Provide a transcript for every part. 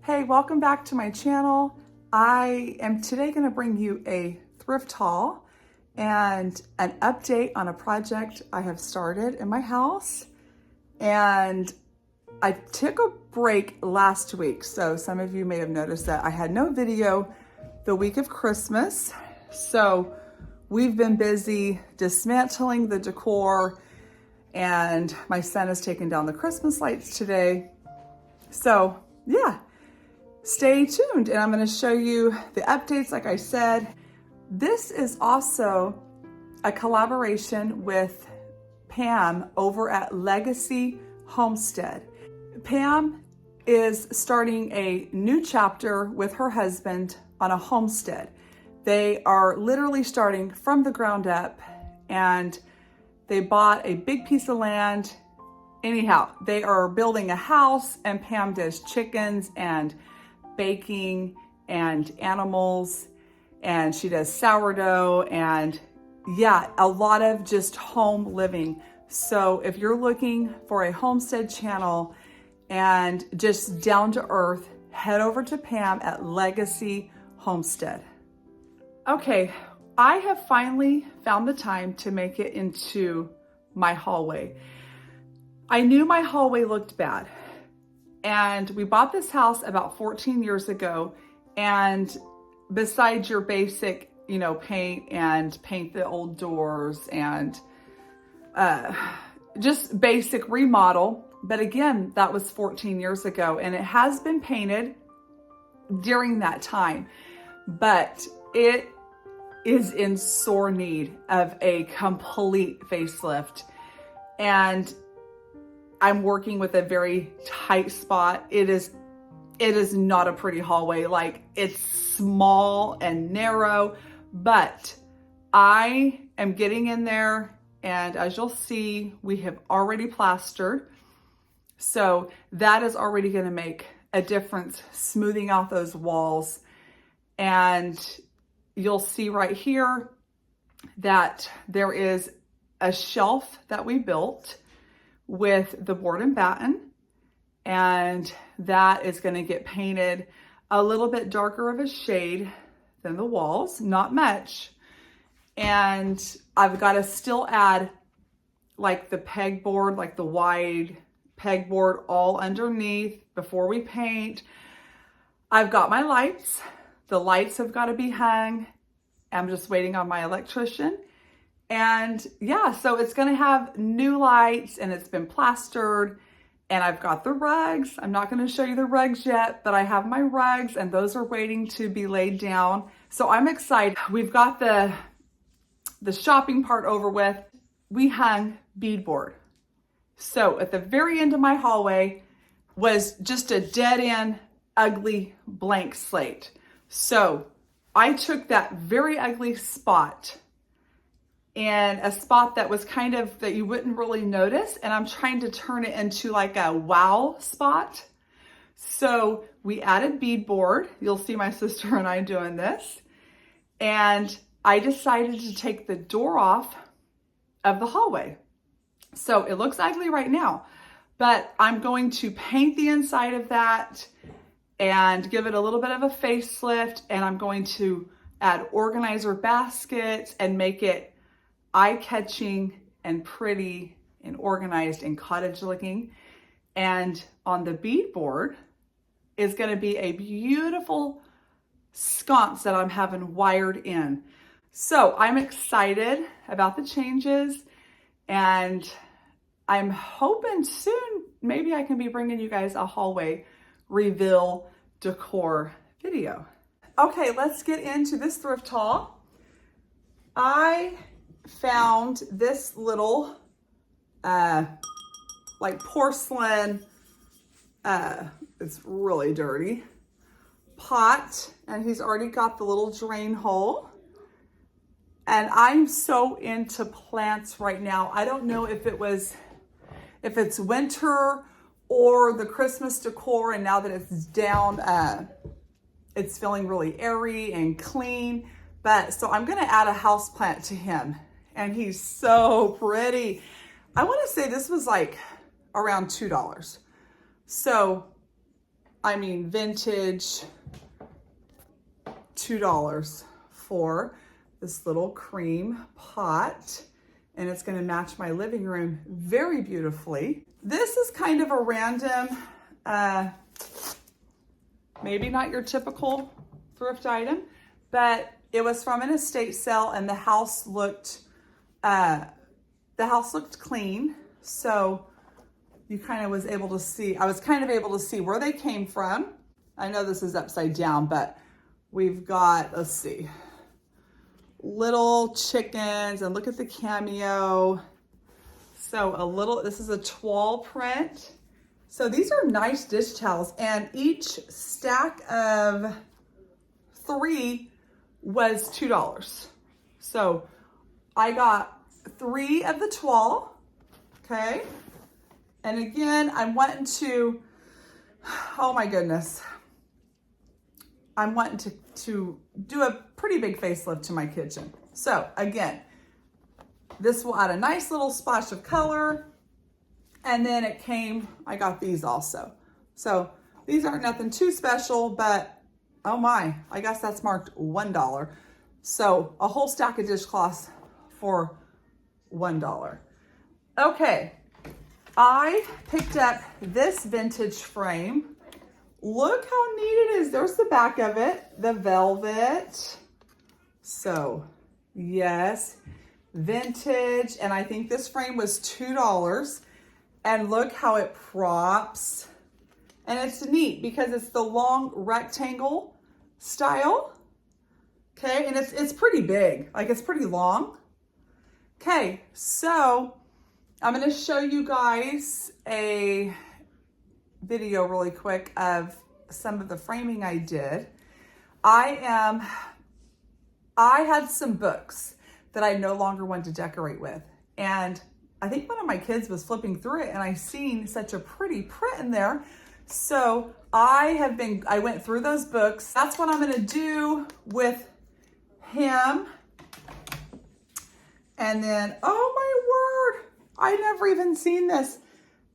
Hey, welcome back to my channel. I am today going to bring you a thrift haul and an update on a project I have started in my house. And I took a break last week, so some of you may have noticed that I had no video the week of Christmas. So we've been busy dismantling the decor, and my son has taken down the Christmas lights today. So yeah, stay tuned and I'm going to show you the updates. Like I said, this is also a collaboration with Pam over at Legacy Homestead. Pam is starting a new chapter with her husband on a homestead. They are literally starting from the ground up, and they bought a big piece of land. Anyhow, they are building a house, and Pam does chickens and baking and animals, and she does sourdough, and yeah, a lot of just home living. So if you're looking for a homestead channel and just down to earth, head over to Pam at Legacy Homestead. Okay, I have finally found the time to make it into my hallway. I knew my hallway looked bad, and we bought this house about 14 years ago, and besides your basic, paint the old doors and just basic remodel. But again, that was 14 years ago, and it has been painted during that time, but it is in sore need of a complete facelift. And I'm working with a very tight spot. It is not a pretty hallway. Like, it's small and narrow, but I am getting in there, and as you'll see, we have already plastered. So that is already going to make a difference, smoothing out those walls. And you'll see right here that there is a shelf that we built with the board and batten, and that is going to get painted a little bit darker of a shade than the walls, not much. And I've got to still add like the pegboard, like the wide pegboard all underneath before we paint. I've got my lights. The lights have got to be hung. I'm just waiting on my electrician. And yeah, so it's going to have new lights, and it's been plastered, and I've got the rugs. I'm not going to show you the rugs yet, but I have my rugs, and those are waiting to be laid down. So I'm excited. We've got the shopping part over with. We hung beadboard. So at the very end of my hallway was just a dead end, ugly blank slate. So I took that very ugly spot, and a spot that was kind of, that you wouldn't really notice, and I'm trying to turn it into like a wow spot. So we added beadboard. You'll see my sister and I doing this. And I decided to take the door off of the hallway. So it looks ugly right now, but I'm going to paint the inside of that and give it a little bit of a facelift, and I'm going to add organizer baskets and make it eye-catching and pretty and organized and cottage looking. And on the beadboard is going to be a beautiful sconce that I'm having wired in. So I'm excited about the changes, and I'm hoping soon maybe I can be bringing you guys a hallway reveal decor video. Okay, let's get into this thrift haul. I found this little like porcelain, it's really dirty, pot, and he's already got the little drain hole. And I'm so into plants right now. I don't know if it's winter or the Christmas decor, and now that it's down, it's feeling really airy and clean. But so I'm gonna add a house plant to him, and he's so pretty. I wanna say this was like around $2. So I mean, vintage, $2 for this little cream pot. And it's gonna match my living room very beautifully. This is kind of a random, maybe not your typical thrift item, but it was from an estate sale and the house looked clean. So you kind of was able to see, I was kind of able to see where they came from. I know this is upside down, but we've got, let's see, little chickens, and look at the cameo. So this is a toile print. So these are nice dish towels, and each stack of 3 was $2. So I got 3 of the toile, okay? And again, I'm wanting to, oh my goodness. I'm wanting to do a pretty big facelift to my kitchen. So again, this will add a nice little splash of color. And then I got these also. So these aren't nothing too special, but oh my, I guess that's marked $1. So a whole stack of dishcloths for $1. Okay, I picked up this vintage frame. Look how neat it is. There's the back of it, the velvet. So yes, vintage. And I think this frame was $2. And look how it props. And it's neat because it's the long rectangle style. Okay, and it's pretty big, like it's pretty long. Okay, so I'm gonna show you guys a video really quick of some of the framing I did. I had some books that I no longer wanted to decorate with. And I think one of my kids was flipping through it and I seen such a pretty print in there. So I went through those books. That's what I'm gonna do with him. And then, oh my word, I never even seen this.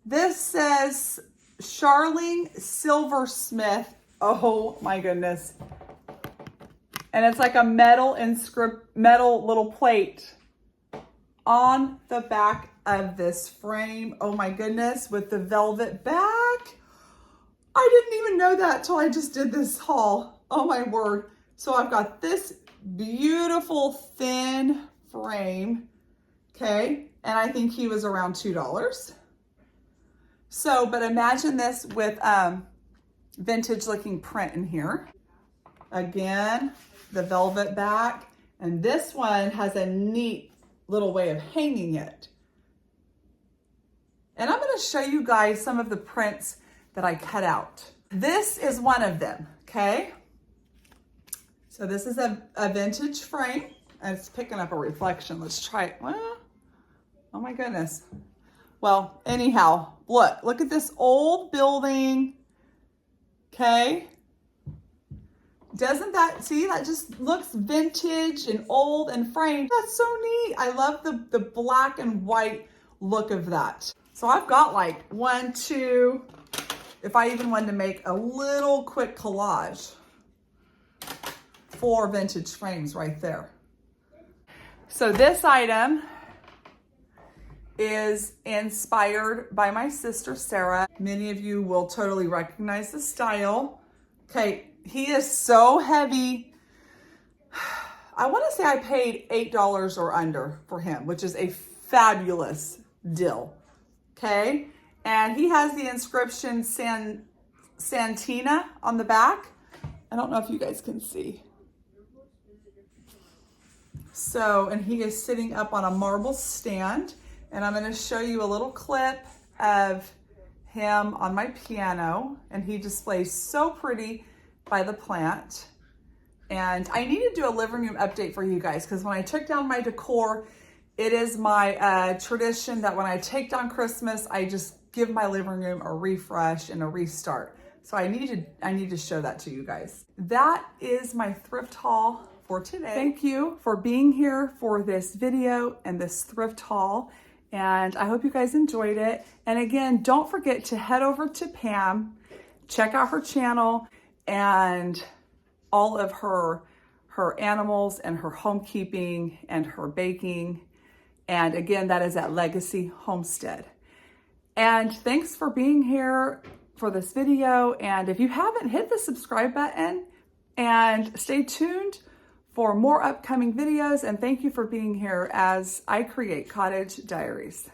This says Charling Silversmith. Oh my goodness. And it's like a metal little plate on the back of this frame. Oh my goodness, with the velvet back. I didn't even know that till I just did this haul. Oh my word. So I've got this beautiful thin frame, okay? And I think he was around $2. So, but imagine this with vintage looking print in here. Again, the velvet back. And this one has a neat little way of hanging it. And I'm gonna show you guys some of the prints that I cut out. This is one of them, okay? So this is a vintage frame, and it's picking up a reflection. Let's try it. Well, oh my goodness. Well, anyhow, look at this old building, okay? Doesn't that, see, that just looks vintage and old and framed. That's so neat. I love the black and white look of that. So I've got like 1, 2, if I even wanted to make a little quick collage, 4 vintage frames right there. So this item is inspired by my sister, Sarah. Many of you will totally recognize the style. Okay, he is so heavy. I want to say I paid $8 or under for him, which is a fabulous deal. Okay, and he has the inscription Santina on the back. I don't know if you guys can see. So, and he is sitting up on a marble stand, and I'm going to show you a little clip of him on my piano, and he displays so pretty by the plant. And I need to do a living room update for you guys, because when I took down my decor, it is my tradition that when I take down Christmas, I just give my living room a refresh and a restart. So I need to show that to you guys. That is my thrift haul for today. Thank you for being here for this video and this thrift haul. And I hope you guys enjoyed it. And again, don't forget to head over to Pam, check out her channel and all of her animals and her homekeeping and her baking. And again, that is at Legacy Homestead. And thanks for being here for this video. And if you haven't, hit the subscribe button and stay tuned for more upcoming videos. And thank you for being here as I create Cottage Diaries.